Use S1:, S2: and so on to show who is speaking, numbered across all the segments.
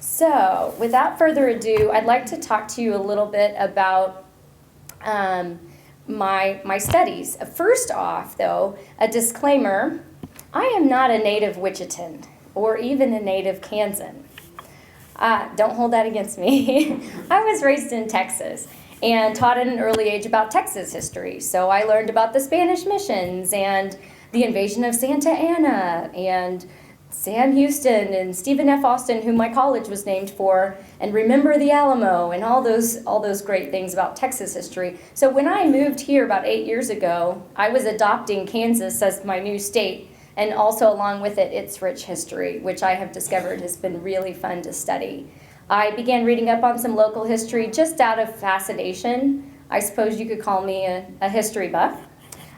S1: So, without further ado, I'd like to talk to you a little bit about my studies. First off, though, a disclaimer, I am not a native Wichitan or even a native Kansan. Don't hold that against me. I was raised in Texas and taught at an early age about Texas history. So I learned about the Spanish missions and the invasion of Santa Ana and Sam Houston and Stephen F. Austin, whom my college was named for, and Remember the Alamo, and all those great things about Texas history. So when I moved here about 8 years ago, I was adopting Kansas as my new state, and also along with it, its rich history, which I have discovered has been really fun to study. I began reading up on some local history just out of fascination. I suppose you could call me a history buff.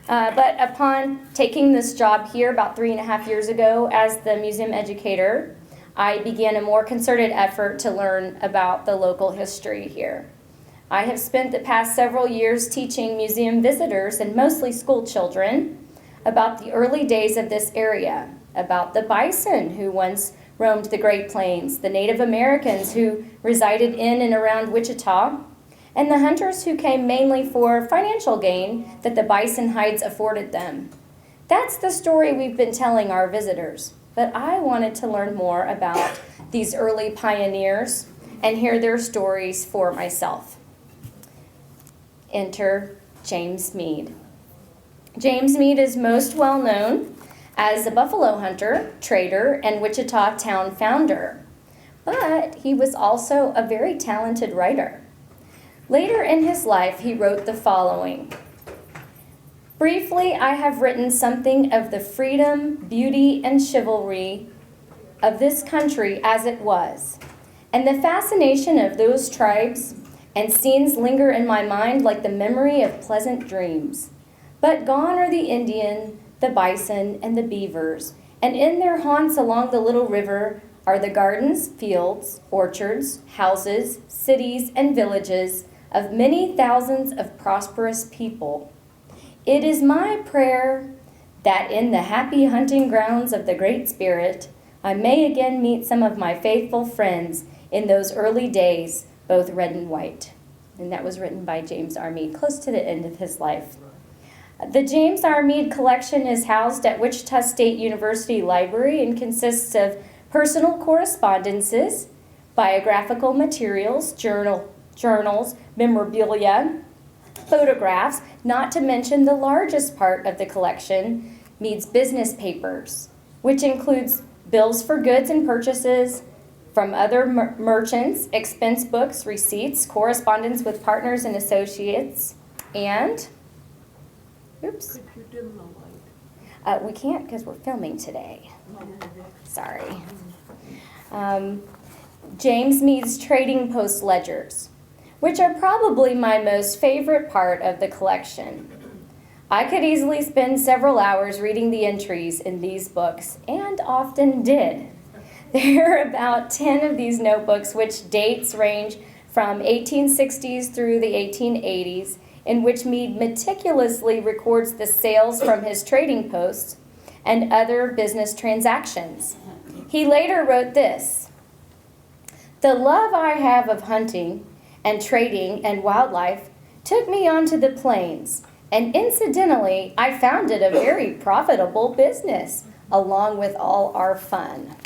S1: But upon taking this job here about 3.5 years ago as the museum educator, I began a more concerted effort to learn about the local history here. I have spent the past several years teaching museum visitors, and mostly school children, about the early days of this area, about the bison who once roamed the Great Plains, the Native Americans who resided in and around Wichita, and the hunters who came mainly for financial gain that the bison hides afforded them. That's the story we've been telling our visitors, but I wanted to learn more about these early pioneers and hear their stories for myself. Enter James Mead. James Mead is most well known as a buffalo hunter, trader, and Wichita town founder, but he was also a very talented writer. Later in his life, he wrote the following. Briefly, I have written something of the freedom, beauty, and chivalry of this country as it was, and the fascination of those tribes and scenes linger in my mind like the memory of pleasant dreams. But gone are the Indian, the bison, and the beavers, and in their haunts along the little river are the gardens, fields, orchards, houses, cities, and villages of many thousands of prosperous people. It is my prayer that in the happy hunting grounds of the Great Spirit, I may again meet some of my faithful friends in those early days, both red and white. And that was written by James R. Mead, close to the end of his life. The James R. Mead collection is housed at Wichita State University Library and consists of personal correspondences, biographical materials, journals, memorabilia, photographs, not to mention the largest part of the collection, Mead's business papers, which includes bills for goods and purchases from other merchants, expense books, receipts, correspondence with partners and associates, and, oops, we can't because we're filming today. Sorry. James Mead's trading post ledgers, which are probably my most favorite part of the collection. I could easily spend several hours reading the entries in these books, and often did. There are about 10 of these notebooks, which dates range from 1860s through the 1880s, in which Mead meticulously records the sales from his trading posts and other business transactions. He later wrote this: "The love I have of hunting and trading and wildlife took me onto the plains, and incidentally, I found it a very profitable business, along with all our fun."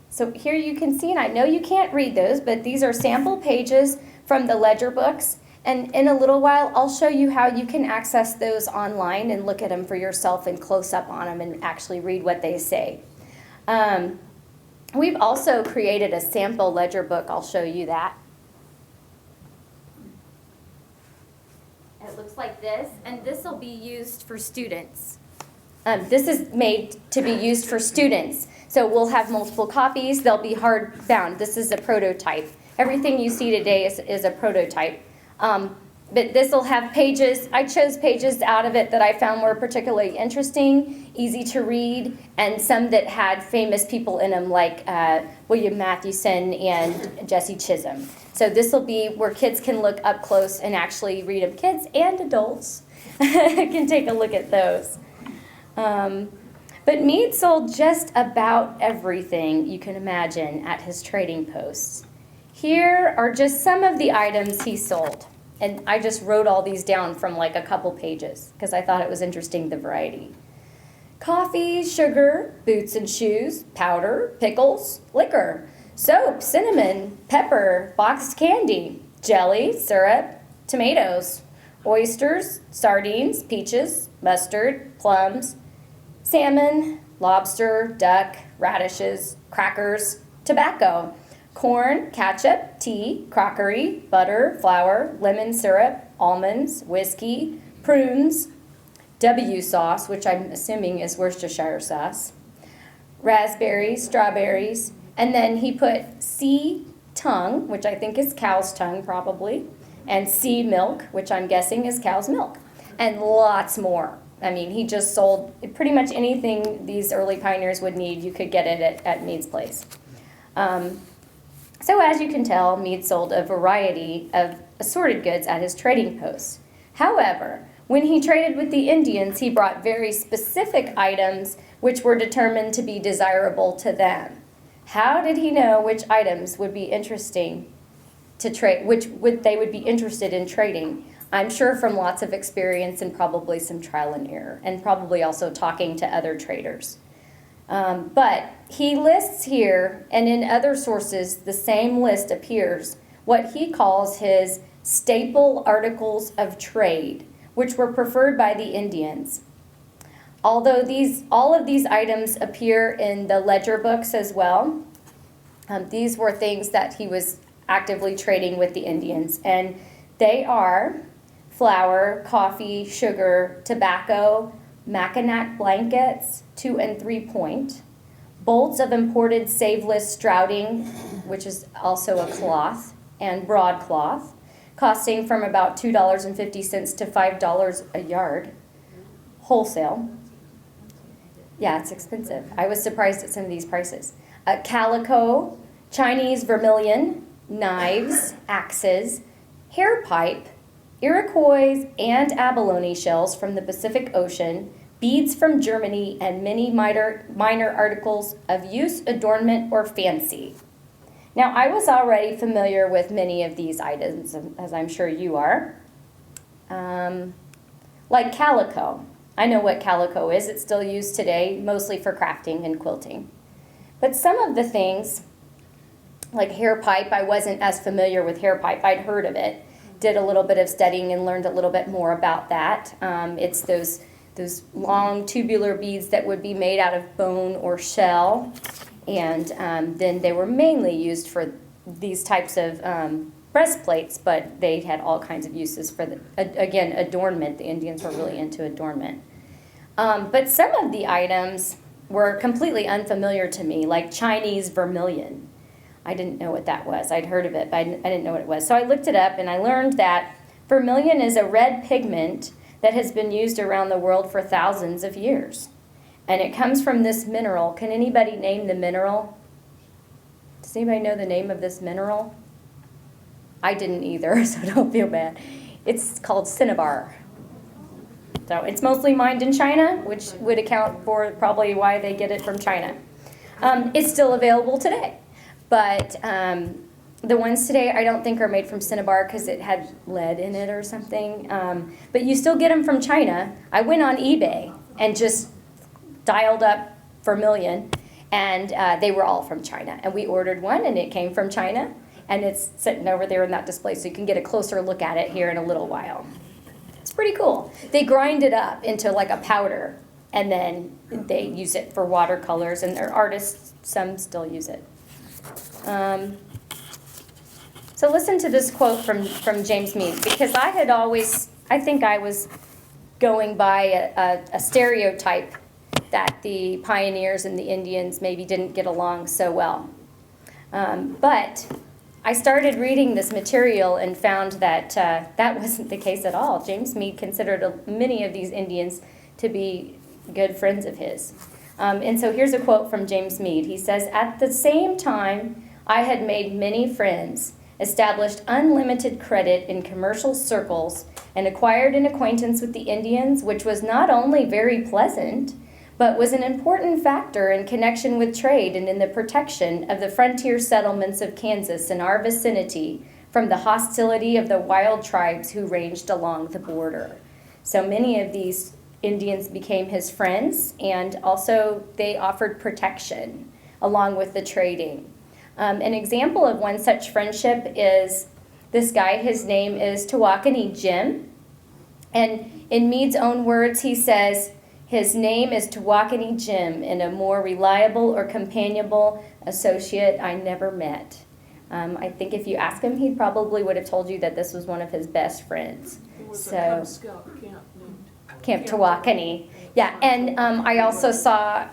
S1: So here you can see, and I know you can't read those, but these are sample pages from the ledger books, and in a little while, I'll show you how you can access those online and look at them for yourself and close up on them and actually read what they say. We've also created a sample ledger book. I'll show you that. It looks like this, and this will be used for students. This is made to be used for students. So we'll have multiple copies. They'll be hardbound. This is a prototype. Everything you see today is a prototype. But this will have pages. I chose pages out of it that I found were particularly interesting, easy to read, and some that had famous people in them like William Mathewson and Jesse Chisholm. So this will be where kids can look up close and actually read them. Kids and adults can take a look at those. But Meade sold just about everything you can imagine at his trading posts. Here are just some of the items he sold. And I just wrote all these down from like a couple pages because I thought it was interesting, the variety. Coffee, sugar, boots and shoes, powder, pickles, liquor, soap, cinnamon, pepper, boxed candy, jelly, syrup, tomatoes, oysters, sardines, peaches, mustard, plums, salmon, lobster, duck, radishes, crackers, tobacco, corn, ketchup, tea, crockery, butter, flour, lemon syrup, almonds, whiskey, prunes, W sauce, which I'm assuming is Worcestershire sauce, raspberries, strawberries, and then he put C tongue, which I think is cow's tongue probably, and C milk, which I'm guessing is cow's milk, and lots more. I mean, he just sold pretty much anything these early pioneers would need. You could get it at Meade's place. So as you can tell, Meade sold a variety of assorted goods at his trading posts. However, when he traded with the Indians, he brought very specific items which were determined to be desirable to them. How did he know which items would be interesting to trade, they would be interested in trading? I'm sure from lots of experience and probably some trial and error, and probably also talking to other traders. But he lists here, and in other sources, the same list appears, what he calls his staple articles of trade, which were preferred by the Indians. Although all of these items appear in the ledger books as well, these were things that he was actively trading with the Indians, and they are flour, coffee, sugar, tobacco, Mackinac blankets, 2 and 3 point, bolts of imported saveless strouting, which is also a cloth, and broadcloth, costing from about $2.50 to $5 a yard, wholesale. Yeah, it's expensive. I was surprised at some of these prices. Calico, Chinese vermilion, knives, axes, hair pipe, Iroquois and abalone shells from the Pacific Ocean, beads from Germany, and many minor articles of use, adornment, or fancy. Now, I was already familiar with many of these items, as I'm sure you are. Like calico. I know what calico is. It's still used today, mostly for crafting and quilting. But some of the things, like hair pipe, I wasn't as familiar with hair pipe. I'd heard of it, did a little bit of studying and learned a little bit more about that. It's those long tubular beads that would be made out of bone or shell. And then they were mainly used for these types of breastplates, but they had all kinds of uses for, again, adornment. The Indians were really into adornment. But some of the items were completely unfamiliar to me, like Chinese vermilion. I didn't know what that was. I'd heard of it, but I didn't know what it was. So I looked it up, and I learned that vermilion is a red pigment that has been used around the world for thousands of years. And it comes from this mineral. Can anybody name the mineral? Does anybody know the name of this mineral? I didn't either, so don't feel bad. It's called cinnabar. So it's mostly mined in China, which would account for probably why they get it from China. It's still available today. But the ones today I don't think are made from cinnabar because it had lead in it or something. But you still get them from China. I went on eBay and just dialed up vermilion, and they were all from China. And we ordered one, and it came from China. And it's sitting over there in that display, so you can get a closer look at it here in a little while. It's pretty cool. They grind it up into like a powder, and then they use it for watercolors, and their artists, some still use it. So listen to this quote from James Meade, because I think I was going by a stereotype that the pioneers and the Indians maybe didn't get along so well. But I started reading this material and found that that wasn't the case at all. James Meade considered many of these Indians to be good friends of his. And so here's a quote from James Meade. He says, "At the same time, I had made many friends, established unlimited credit in commercial circles, and acquired an acquaintance with the Indians, which was not only very pleasant, but was an important factor in connection with trade and in the protection of the frontier settlements of Kansas and our vicinity from the hostility of the wild tribes who ranged along the border. So many of these Indians became his friends, and also they offered protection along with the trading. An example of one such friendship is this guy. His name is Tawakoni Jim, and in Meade's own words, he says, his name is Tawakoni Jim, and a more reliable or companionable associate I never met. I think if you ask him, he probably would have told you that this was one of his best friends.
S2: It was
S1: So,
S2: a Cub Scout camp named
S1: Camp Tawakoni. Yeah, and I also saw,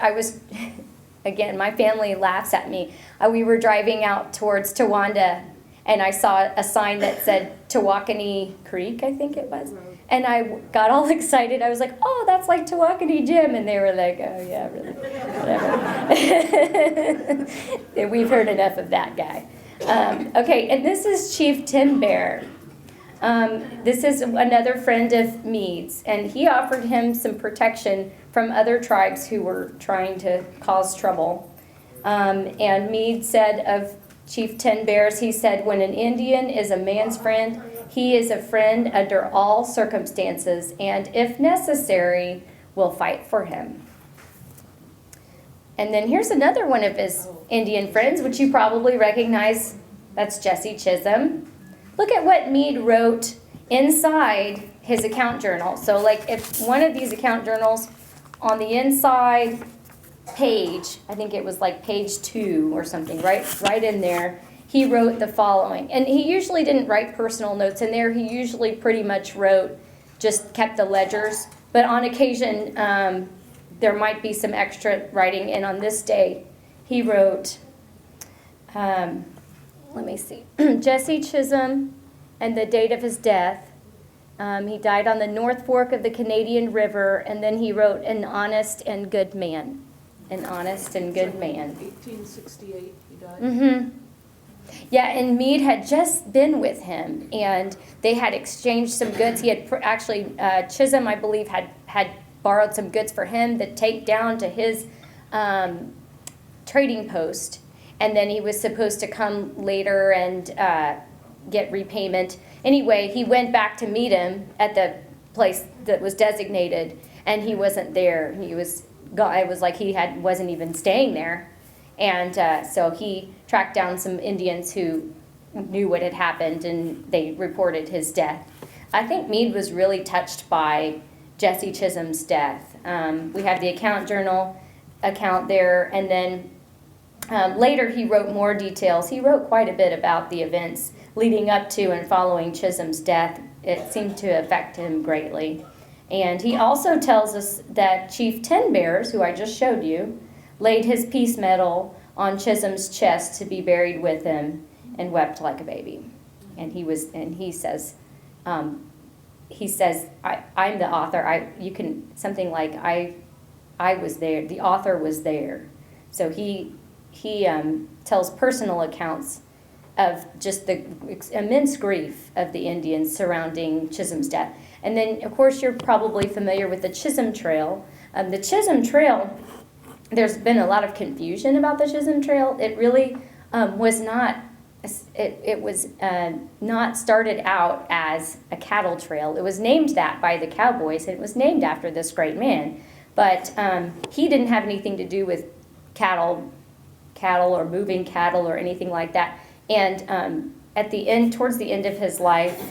S1: again, my family laughs at me. We were driving out towards Towanda, and I saw a sign that said Tawakoni Creek, I think it was. And I got all excited. I was like, oh, that's like Tawakoni Jim. And they were like, oh, yeah, really, whatever. We've heard enough of that guy. Okay, and this is Chief Tim Bear. This is another friend of Meade's, and he offered him some protection from other tribes who were trying to cause trouble. And Meade said of Chief Tim Bears, he said, when an Indian is a man's friend, he is a friend under all circumstances, and if necessary, will fight for him. And then here's another one of his Indian friends, which you probably recognize. That's Jesse Chisholm. Look at what Meade wrote inside his account journal. So like if one of these account journals, on the inside page, I think it was like page 2 or something, right in there, he wrote the following. And he usually didn't write personal notes in there. He usually pretty much just kept the ledgers. But on occasion, there might be some extra writing. And on this day, he wrote, let me see, Jesse Chisholm and the date of his death. He died on the North Fork of the Canadian River, and then he wrote, an honest and good man. An honest and good man.
S2: 1868 he died.
S1: Mm-hmm. Yeah, and Meade had just been with him, and they had exchanged some goods. He had Chisholm, I believe, had borrowed some goods for him to take down to his trading post, and then he was supposed to come later and get repayment. Anyway, he went back to meet him at the place that was designated, and he wasn't there. He was gone. It was like he wasn't even staying there. And so he tracked down some Indians who knew what had happened, and they reported his death. I think Meade was really touched by Jesse Chisholm's death. We have the account journal account there, and then later he wrote more details. He wrote quite a bit about the events leading up to and following Chisholm's death. It seemed to affect him greatly. And he also tells us that Chief Tim Bears, who I just showed you, laid his peace medal on Chisholm's chest to be buried with him and wept like a baby. And he says, I'm the author. Something like I was there. The author was there. So he tells personal accounts of just the immense grief of the Indians surrounding Chisholm's death. And then, of course, you're probably familiar with the Chisholm Trail. The Chisholm Trail, there's been a lot of confusion about the Chisholm Trail. It really was not. It was not started out as a cattle trail. It was named that by the cowboys, and it was named after this great man. But he didn't have anything to do with cattle or moving cattle or anything like that. And at the end, towards the end of his life,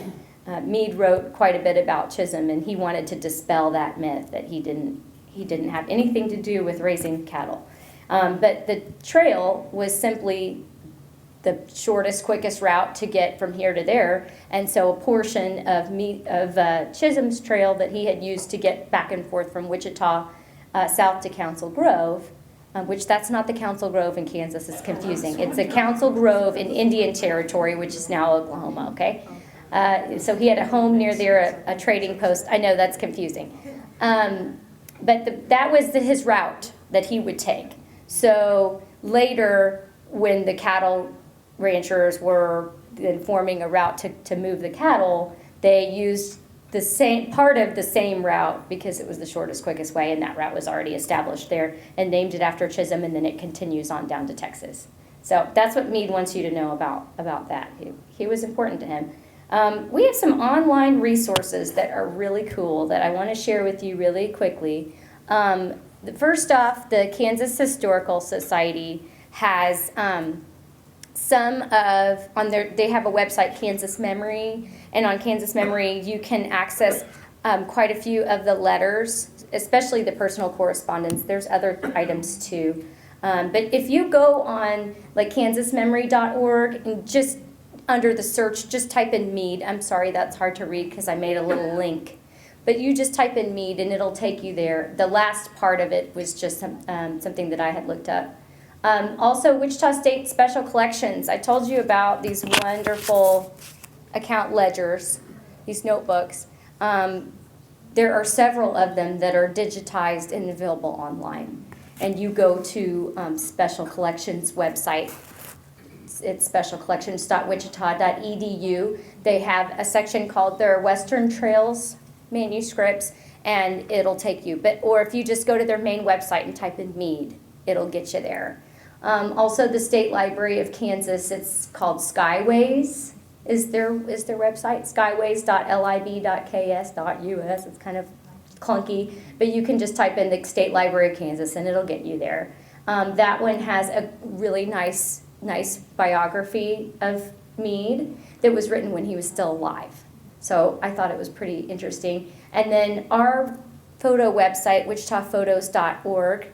S1: Meade wrote quite a bit about Chisholm, and he wanted to dispel that myth that he didn't have anything to do with raising cattle. But the trail was simply the shortest, quickest route to get from here to there, and so a portion of Chisholm's trail that he had used to get back and forth from Wichita south to Council Grove, which that's not the Council Grove in Kansas. It's confusing. It's a Council Grove in Indian Territory, which is now Oklahoma. Okay, so he had a home near there, a trading post. I know that's confusing, but that was his route that he would take. So later, when the cattle ranchers were then forming a route to move the cattle, they used the same part of the same route because it was the shortest, quickest way, and that route was already established there, and named it after Chisholm, and then it continues on down to Texas. So that's what Meade wants you to know about that. He was important to him. We have some online resources that are really cool that I want to share with you really quickly. First off, the Kansas Historical Society has they have a website, Kansas Memory, and on Kansas Memory you can access quite a few of the letters, especially the personal correspondence. There's other items too. But if you go on like kansasmemory.org and just under the search, just type in Meade. I'm sorry, that's hard to read because I made a little link. But you just type in Meade and it'll take you there. The last part of it was just something that I had looked up. Also, Wichita State Special Collections. I told you about these wonderful account ledgers, these notebooks. There are several of them that are digitized and available online. And you go to Special Collections website. It's specialcollections.wichita.edu. They have a section called their Western Trails manuscripts, and it'll take you. Or if you just go to their main website and type in Meade, it'll get you there. Also, the State Library of Kansas, it's called Skyways, is their website, skyways.lib.ks.us. It's kind of clunky, but you can just type in the State Library of Kansas and it'll get you there. That one has a really nice biography of Meade that was written when he was still alive. So I thought it was pretty interesting. And then our photo website, wichitaphotos.org,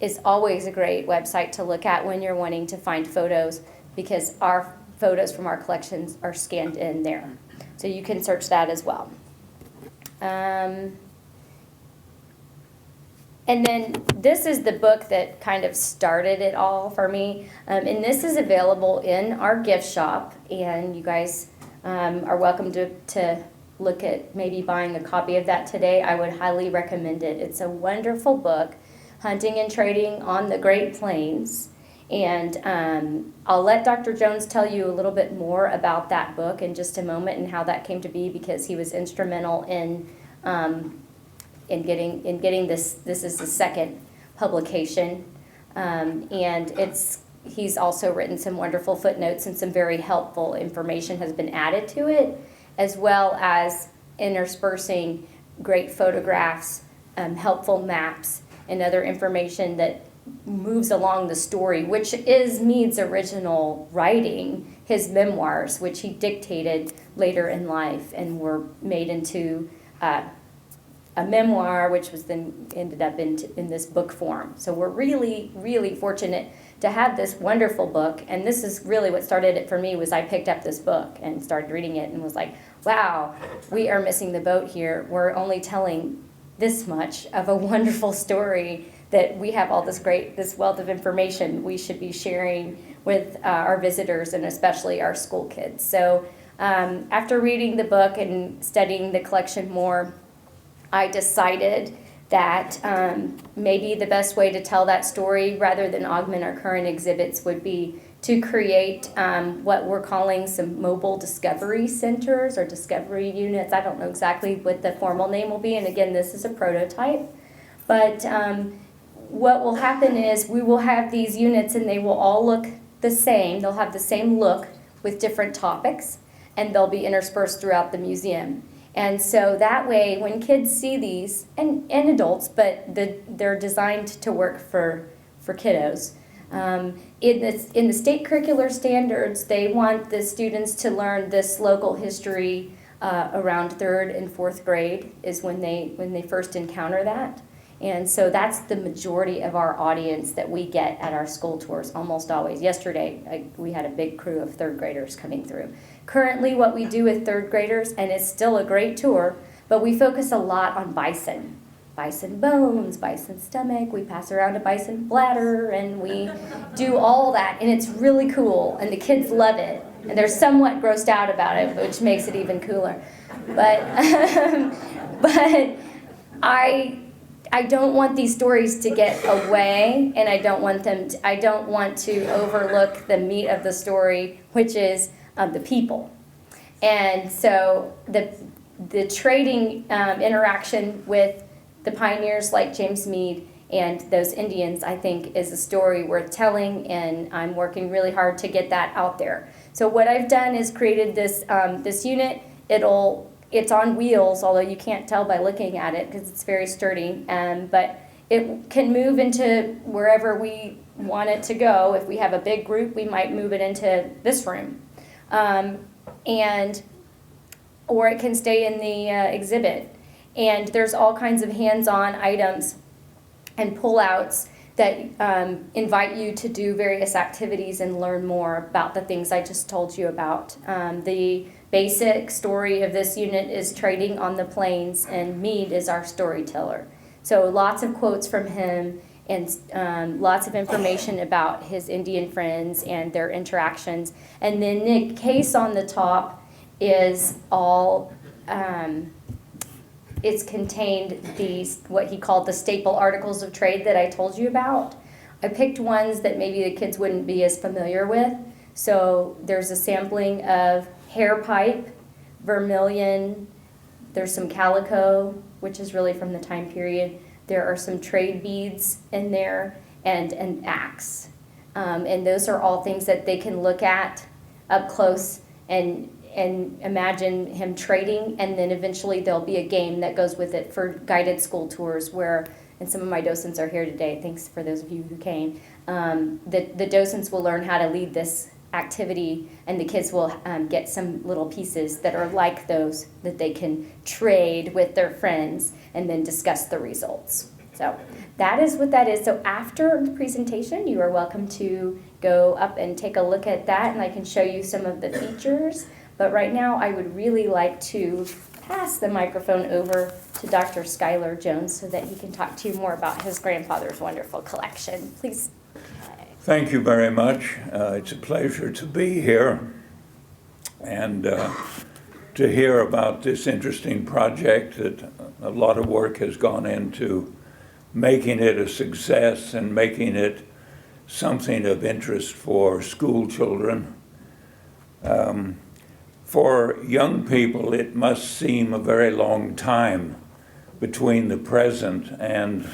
S1: is always a great website to look at when you're wanting to find photos because our photos from our collections are scanned in there. So you can search that as well. And then this is the book that kind of started it all for me. And this is available in our gift shop. And you guys are welcome to look at maybe buying a copy of that today. I would highly recommend it. It's a wonderful book, Hunting and Trading on the Great Plains. And I'll let Dr. Jones tell you a little bit more about that book in just a moment and how that came to be because he was instrumental in getting this. This is the second publication, and he's also written some wonderful footnotes and some very helpful information has been added to it, as well as interspersing great photographs, helpful maps, and other information that moves along the story, which is Meade's original writing, his memoirs, which he dictated later in life and were made into a memoir, which was then ended up in this book form. So we're really, really fortunate to have this wonderful book. And this is really what started it for me was I picked up this book and started reading it and was like, wow, we are missing the boat here. We're only telling this much of a wonderful story that we have all this wealth of information we should be sharing with our visitors and especially our school kids. So after reading the book and studying the collection more, I decided that maybe the best way to tell that story rather than augment our current exhibits would be to create what we're calling some mobile discovery centers or discovery units. I don't know exactly what the formal name will be, and again, this is a prototype. But what will happen is we will have these units and they will all look the same. They'll have the same look with different topics, and they'll be interspersed throughout the museum. And so that way, when kids see these, and adults, but they're designed to work for kiddos. In the state curricular standards, they want the students to learn this local history around 3rd and 4th grade is when they first encounter that. And so that's the majority of our audience that we get at our school tours, almost always. Yesterday, we had a big crew of 3rd graders coming through. Currently, what we do with 3rd graders, and it's still a great tour, but we focus a lot on bison. Bison bones, bison stomach, we pass around a bison bladder, and we do all that, and it's really cool, and the kids love it. And they're somewhat grossed out about it, which makes it even cooler. But, but I don't want these stories to get away, and I don't want to overlook the meat of the story, which is the people. And so the trading interaction with the pioneers like James Meade and those Indians, I think, is a story worth telling, and I'm working really hard to get that out there. So what I've done is created this this unit. It's on wheels, although you can't tell by looking at it because it's very sturdy. But it can move into wherever we want it to go. If we have a big group, we might move it into this room, or it can stay in the exhibit. And there's all kinds of hands-on items and pullouts that invite you to do various activities and learn more about the things I just told you about. The basic story of this unit is trading on the plains, and Meade is our storyteller. So lots of quotes from him and lots of information about his Indian friends and their interactions. And then the case on the top is all it's contained these, what he called the staple articles of trade that I told you about. I picked ones that maybe the kids wouldn't be as familiar with. So there's a sampling of hair pipe, vermilion, there's some calico, which is really from the time period. There are some trade beads in there, and an axe. And those are all things that they can look at up close and imagine him trading, and then eventually there'll be a game that goes with it for guided school tours where, and some of my docents are here today, thanks for those of you who came, the docents will learn how to lead this activity, and the kids will get some little pieces that are like those that they can trade with their friends and then discuss the results. So that is what that is. So after the presentation, you are welcome to go up and take a look at that, and I can show you some of the features. But right now, I would really like to pass the microphone over to Dr. Schuyler Jones so that he can talk to you more about his grandfather's wonderful collection. Please.
S3: Thank you very much. It's a pleasure to be here and to hear about this interesting project that a lot of work has gone into making it a success and making it something of interest for school children. For young people, it must seem a very long time between the present and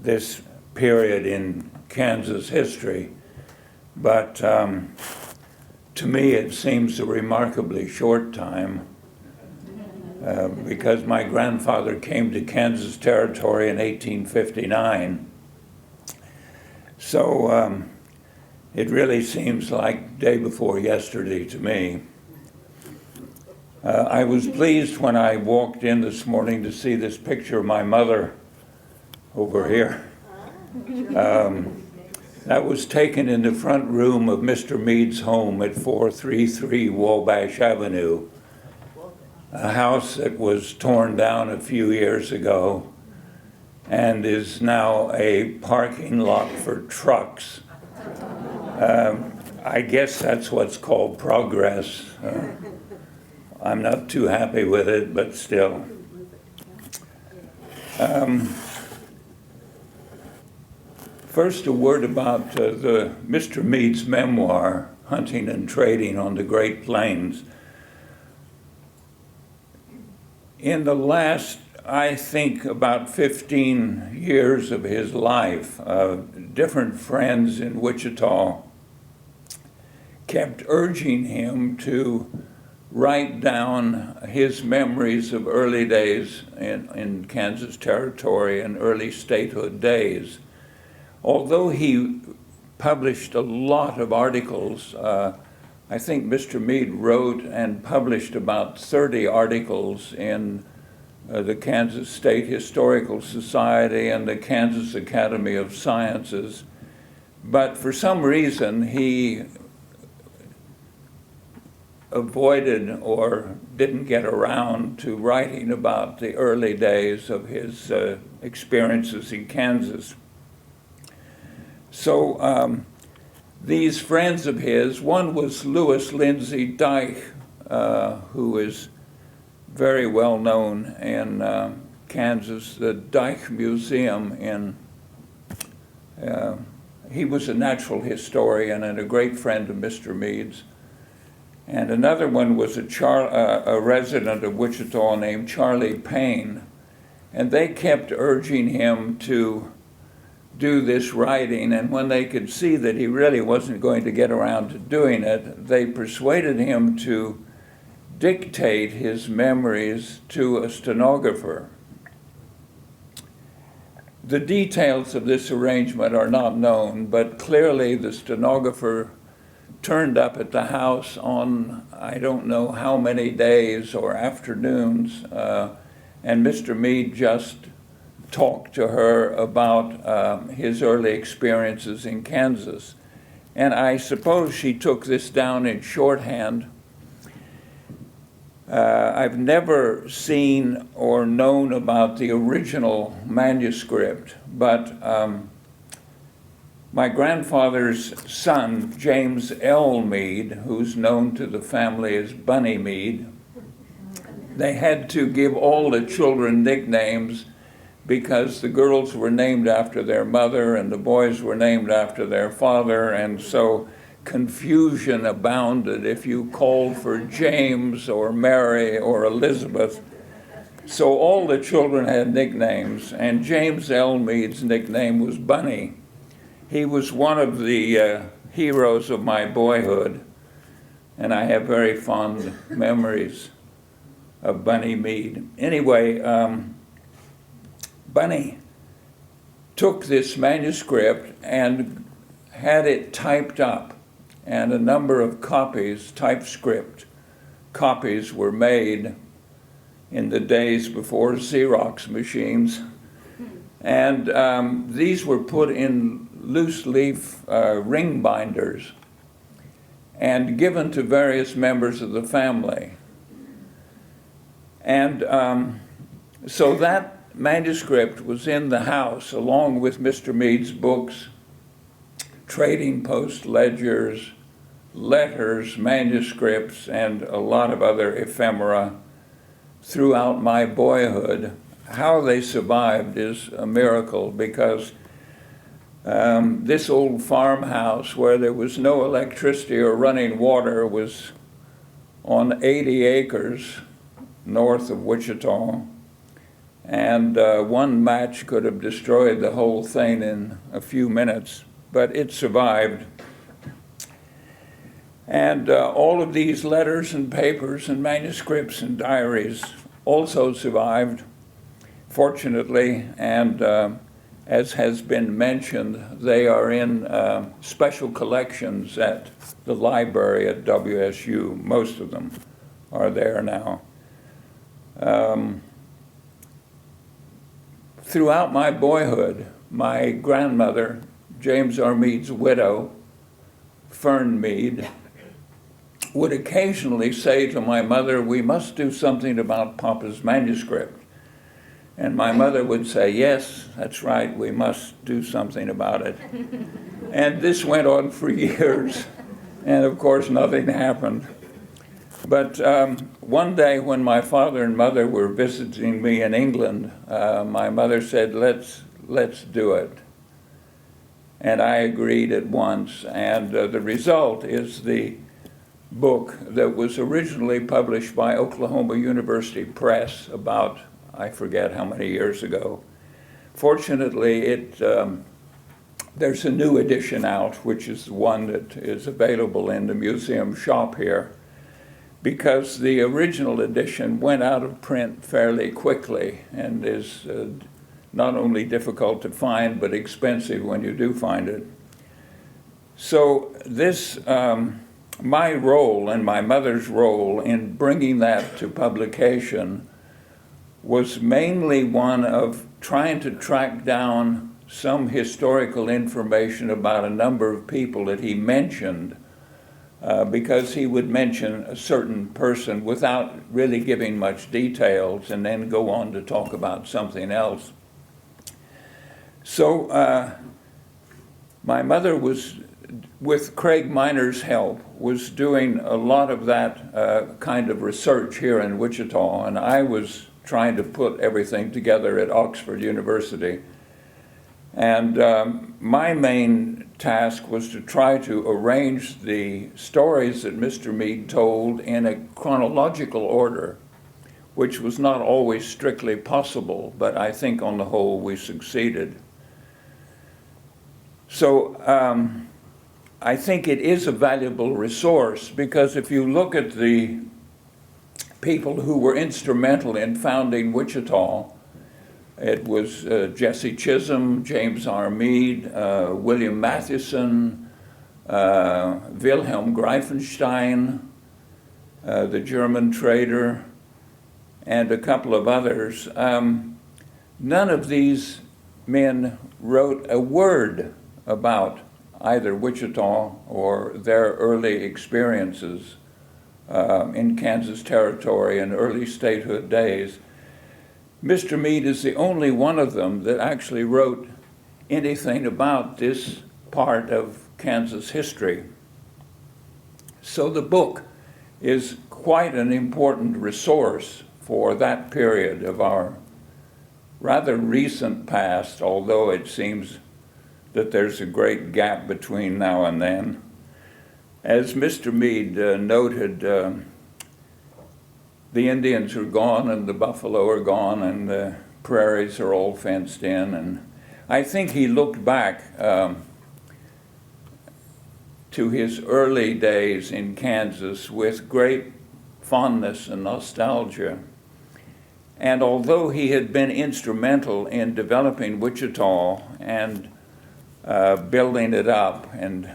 S3: this period in Kansas history, but to me it seems a remarkably short time because my grandfather came to Kansas Territory in 1859. So it really seems like day before yesterday to me. I was pleased when I walked in this morning to see this picture of my mother over here. That was taken in the front room of Mr. Meade's home at 433 Wabash Avenue, a house that was torn down a few years ago and is now a parking lot for trucks. I guess that's what's called progress. I'm not too happy with it, but still. First, a word about Mr. Meade's memoir, Hunting and Trading on the Great Plains. In the last, I think, about 15 years of his life, different friends in Wichita kept urging him to write down his memories of early days in Kansas Territory and early statehood days. Although he published a lot of articles, I think Mr. Meade wrote and published about 30 articles in the Kansas State Historical Society and the Kansas Academy of Sciences. But for some reason, he avoided or didn't get around to writing about the early days of his experiences in Kansas. So these friends of his, one was Lindsey Dyke, who is very well known in Kansas, the Dyke Museum he was a natural historian and a great friend of Mr. Meade's. And another one was a resident of Wichita named Charlie Payne. And they kept urging him to do this writing, and when they could see that he really wasn't going to get around to doing it, they persuaded him to dictate his memories to a stenographer. The details of this arrangement are not known, but clearly the stenographer turned up at the house on I don't know how many days or afternoons, and Mr. Meade just talked to her about his early experiences in Kansas. And I suppose she took this down in shorthand. I've never seen or known about the original manuscript, but my grandfather's son, James L Mead, who's known to the family as Bunny Meade, they had to give all the children nicknames because the girls were named after their mother and the boys were named after their father, and so confusion abounded if you called for James or Mary or Elizabeth. So all the children had nicknames, and James L. Mead's nickname was Bunny. He was one of the heroes of my boyhood, and I have very fond memories of Bunny Meade. Anyway, Bunny took this manuscript and had it typed up, and a number of copies, typescript copies, were made in the days before Xerox machines. And these were put in loose leaf ring binders and given to various members of the family. And so that manuscript was in the house along with Mr. Meade's books, trading post ledgers, letters, manuscripts, and a lot of other ephemera throughout my boyhood. How they survived is a miracle, because this old farmhouse where there was no electricity or running water was on 80 acres north of Wichita. And one match could have destroyed the whole thing in a few minutes, but it survived. And all of these letters and papers and manuscripts and diaries also survived, fortunately, and as has been mentioned, they are in special collections at the library at WSU. Most of them are there now. Throughout my boyhood, my grandmother, James R. Mead's widow, Fern Meade, would occasionally say to my mother, "We must do something about Papa's manuscript." And my mother would say, "Yes, that's right, we must do something about it." And this went on for years, and of course nothing happened. But one day when my father and mother were visiting me in England, my mother said, let's do it. And I agreed at once, and the result is the book that was originally published by Oklahoma University Press about, I forget how many years ago. Fortunately, there's a new edition out, which is the one that is available in the museum shop here, because the original edition went out of print fairly quickly and is not only difficult to find, but expensive when you do find it. So this, my role and my mother's role in bringing that to publication was mainly one of trying to track down some historical information about a number of people that he mentioned, because he would mention a certain person without really giving much details and then go on to talk about something else. So my mother was, with Craig Miner's help, was doing a lot of that kind of research here in Wichita, and I was trying to put everything together at Oxford University. And my main task was to try to arrange the stories that Mr. Mead told in a chronological order, which was not always strictly possible, but I think on the whole we succeeded. So I think it is a valuable resource, because if you look at the people who were instrumental in founding Wichita, it was Jesse Chisholm, James R Mead, William Matheson, Wilhelm Greifenstein, the German trader, and a couple of others. None of these men wrote a word about either Wichita or their early experiences in Kansas Territory and early statehood days. Mr. Mead is the only one of them that actually wrote anything about this part of Kansas history. So the book is quite an important resource for that period of our rather recent past, although it seems that there's a great gap between now and then. As Mr. Mead noted, the Indians are gone and the buffalo are gone and the prairies are all fenced in. And I think he looked back to his early days in Kansas with great fondness and nostalgia. And although he had been instrumental in developing Wichita and building it up and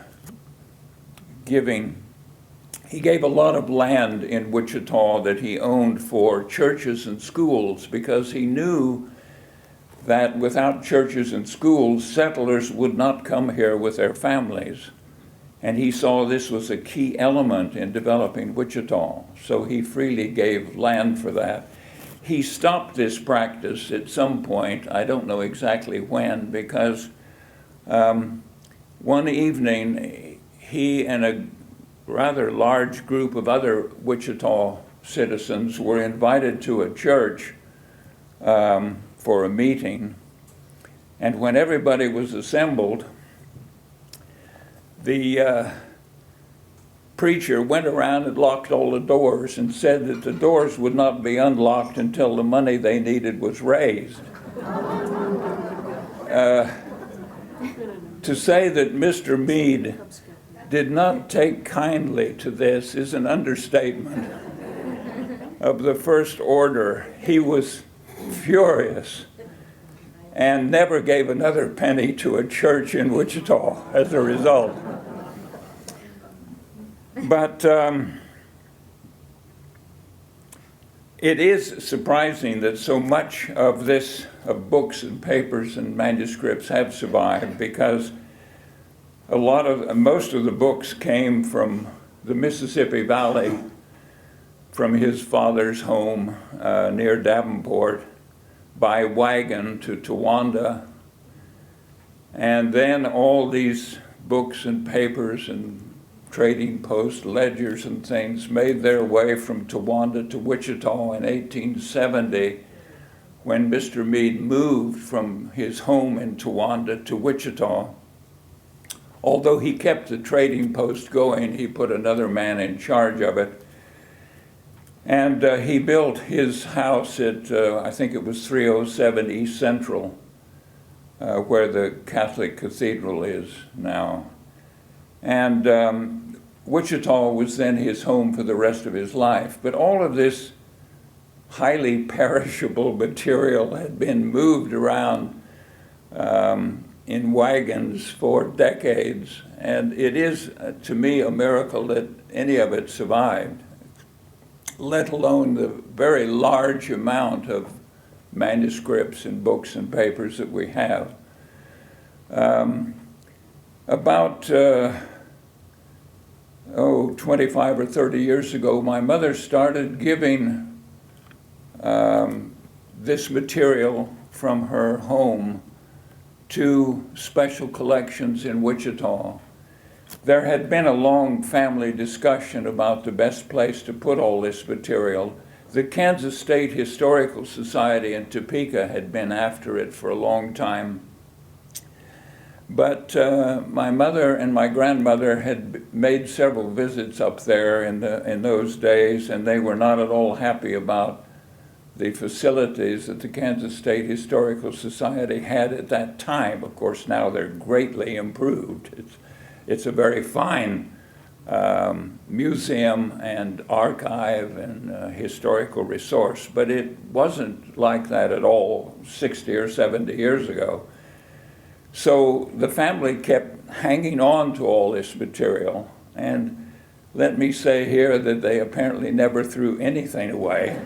S3: he gave a lot of land in Wichita that he owned for churches and schools, because he knew that without churches and schools, settlers would not come here with their families. And he saw this was a key element in developing Wichita, so he freely gave land for that. He stopped this practice at some point, I don't know exactly when, because one evening he and a rather large group of other Wichita citizens were invited to a church for a meeting. And when everybody was assembled, the preacher went around and locked all the doors and said that the doors would not be unlocked until the money they needed was raised. To say that Mr. Mead did not take kindly to this is an understatement of the first order. He was furious and never gave another penny to a church in Wichita as a result. But it is surprising that so much of books and papers and manuscripts have survived, because most of the books came from the Mississippi Valley, from his father's home near Davenport, by wagon to Towanda. And then all these books and papers and trading post ledgers and things made their way from Towanda to Wichita in 1870, when Mr. Mead moved from his home in Towanda to Wichita. Although he kept the trading post going, he put another man in charge of it. And he built his house at, I think it was 307 East Central, where the Catholic Cathedral is now. And Wichita was then his home for the rest of his life. But all of this highly perishable material had been moved around in wagons for decades, and it is, to me, a miracle that any of it survived, let alone the very large amount of manuscripts and books and papers that we have. About 25 or 30 years ago, my mother started giving this material from her home to special collections in Wichita. There had been a long family discussion about the best place to put all this material. The Kansas State Historical Society in Topeka had been after it for a long time. But my mother and my grandmother had made several visits up there in those days, and they were not at all happy about the facilities that the Kansas State Historical Society had at that time. Of course, now they're greatly improved. It's a very fine museum and archive and historical resource, but it wasn't like that at all 60 or 70 years ago. So the family kept hanging on to all this material, and let me say here that they apparently never threw anything away.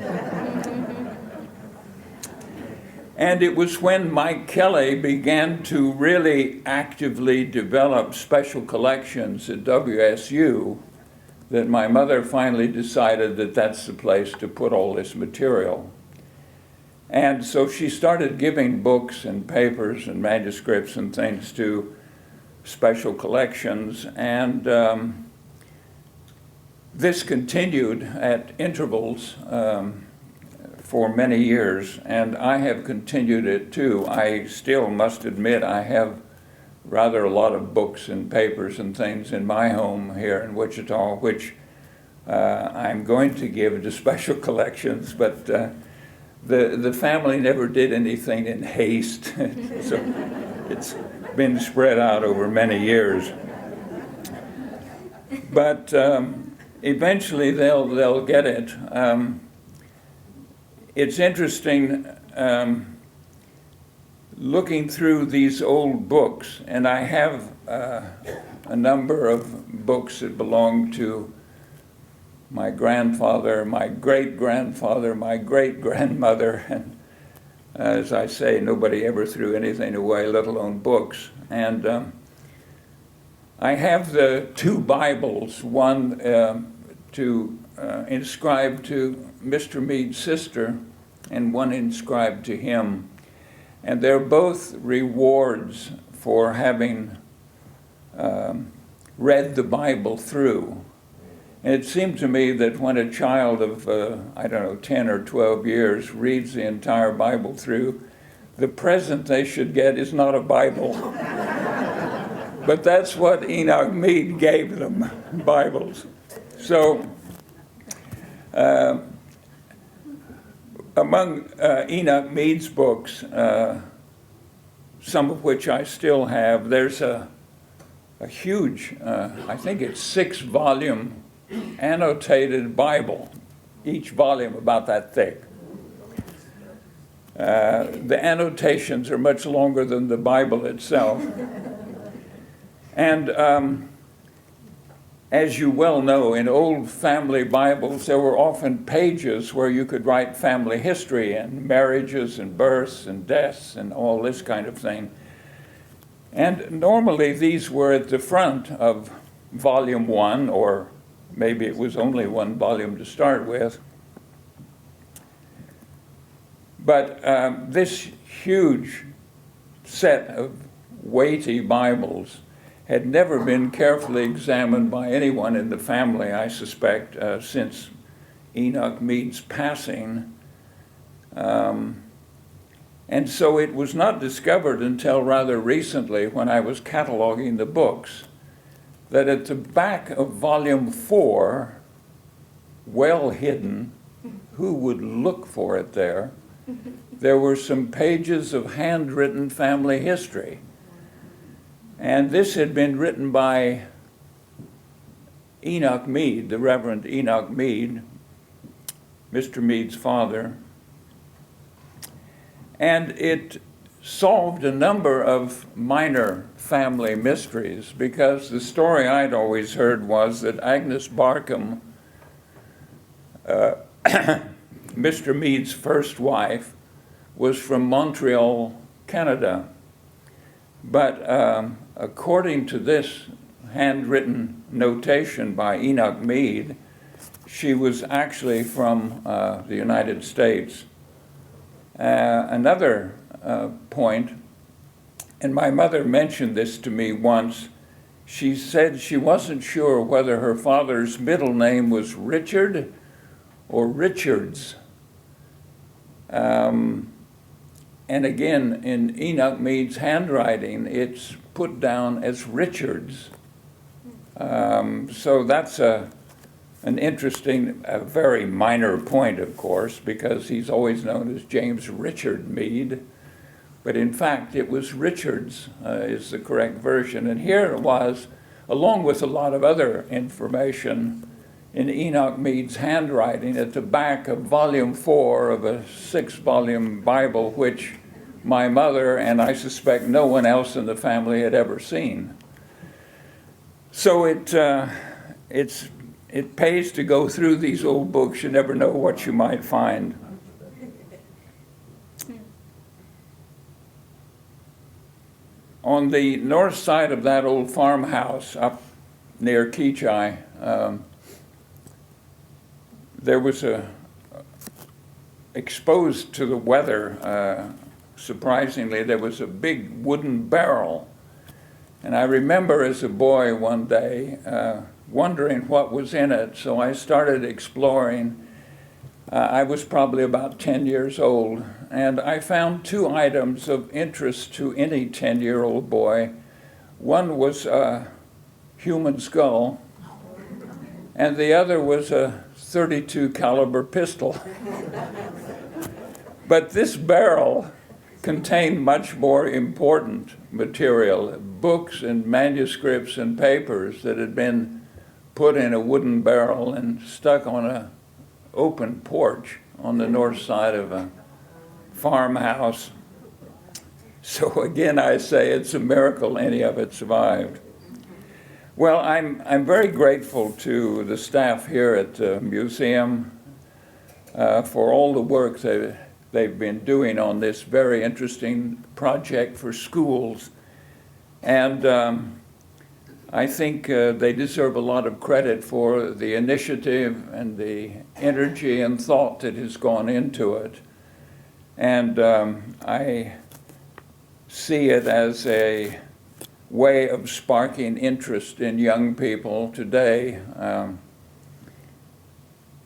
S3: And it was when Mike Kelly began to really actively develop special collections at WSU that my mother finally decided that that's the place to put all this material. And so she started giving books and papers and manuscripts and things to special collections, and this continued at intervals for many years, and I have continued it too. I still must admit I have rather a lot of books and papers and things in my home here in Wichita, which I'm going to give to special collections, but the family never did anything in haste, so it's been spread out over many years. But eventually they'll get it. It's interesting looking through these old books, and I have a number of books that belong to my grandfather, my great-grandfather, my great-grandmother, and as I say, nobody ever threw anything away, let alone books. And I have the two Bibles, one inscribed to Mr. Mead's sister, and one inscribed to him. And they're both rewards for having read the Bible through. And it seemed to me that when a child of, 10 or 12 years reads the entire Bible through, the present they should get is not a Bible. But that's what Enoch Mead gave them, Bibles. So, among Enoch Mead's books, some of which I still have, there's a huge, I think it's 6-volume Annotated Bible, each volume about that thick. The annotations are much longer than the Bible itself. And as you well know, in old family Bibles, there were often pages where you could write family history and marriages and births and deaths and all this kind of thing. And normally these were at the front of volume 1, or maybe it was only one volume to start with. But this huge set of weighty Bibles had never been carefully examined by anyone in the family, I suspect, since Enoch Mead's passing. And so it was not discovered until rather recently, when I was cataloging the books, that at the back of volume 4, well hidden, who would look for it there, there were some pages of handwritten family history. And this had been written by Enoch Mead, the Reverend Enoch Mead, Mr. Mead's father. And it solved a number of minor family mysteries, because the story I'd always heard was that Agnes Barkham, Mr. Mead's first wife, was from Montreal, Canada. But according to this handwritten notation by Enoch Mead, she was actually from the United States. Another point, and my mother mentioned this to me once, she said she wasn't sure whether her father's middle name was Richard or Richards. And again, in Enoch Mead's handwriting, it's put down as Richards. So that's an interesting, a very minor point, of course, because he's always known as James Richard Mead. But in fact, it was Richards is the correct version. And here it was, along with a lot of other information, in Enoch Mead's handwriting at the back of volume 4 of a 6-volume Bible, which my mother and I suspect no one else in the family had ever seen. So it pays to go through these old books. You never know what you might find. On the north side of that old farmhouse up near Keachai, there was exposed to the weather, surprisingly, there was a big wooden barrel. And I remember as a boy one day wondering what was in it, so I started exploring. I was probably about 10 years old, and I found 2 items of interest to any 10-year-old boy. One was a human skull, and the other was a .32 caliber pistol. But this barrel contained much more important material, books and manuscripts and papers that had been put in a wooden barrel and stuck on an open porch on the north side of a farmhouse. So again, I say it's a miracle any of it survived. Well, I'm very grateful to the staff here at the museum for all the work they've been doing on this very interesting project for schools. And I think they deserve a lot of credit for the initiative and the energy and thought that has gone into it. And I see it as a way of sparking interest in young people today.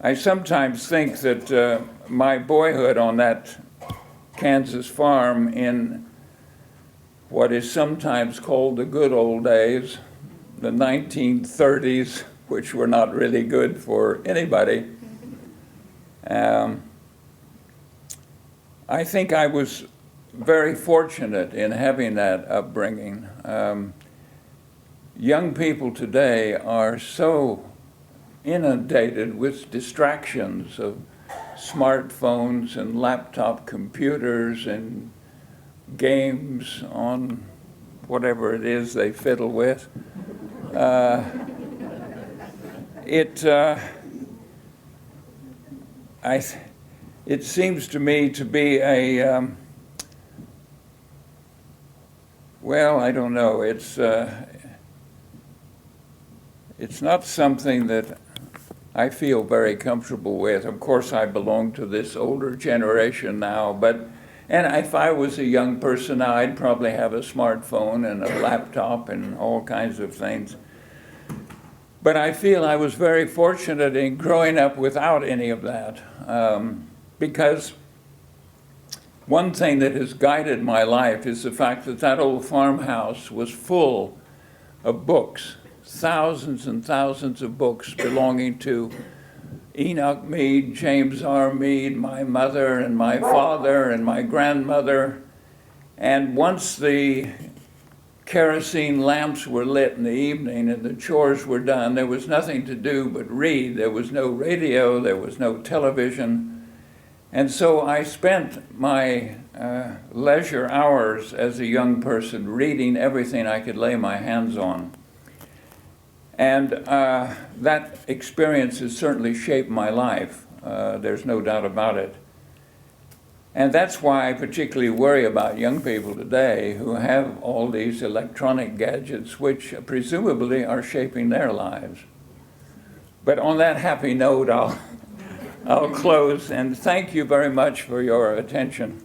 S3: I sometimes think that my boyhood on that Kansas farm in what is sometimes called the good old days, the 1930s, which were not really good for anybody. I think I was very fortunate in having that upbringing. Young people today are so inundated with distractions of smartphones and laptop computers and games on whatever it is they fiddle with. It seems to me to be a well, I don't know. It's not something that I feel very comfortable with. Of course, I belong to this older generation now, and if I was a young person now, I'd probably have a smartphone and a laptop and all kinds of things. But I feel I was very fortunate in growing up without any of that, because one thing that has guided my life is the fact that that old farmhouse was full of books, thousands and thousands of books belonging to Enoch Mead, James R Mead, my mother and my father and my grandmother. And once the kerosene lamps were lit in the evening and the chores were done, there was nothing to do but read. There was no radio, there was no television. And so I spent my leisure hours as a young person reading everything I could lay my hands on. And that experience has certainly shaped my life. There's no doubt about it. And that's why I particularly worry about young people today who have all these electronic gadgets which presumably are shaping their lives. But on that happy note, I'll close, and thank you very much for your attention.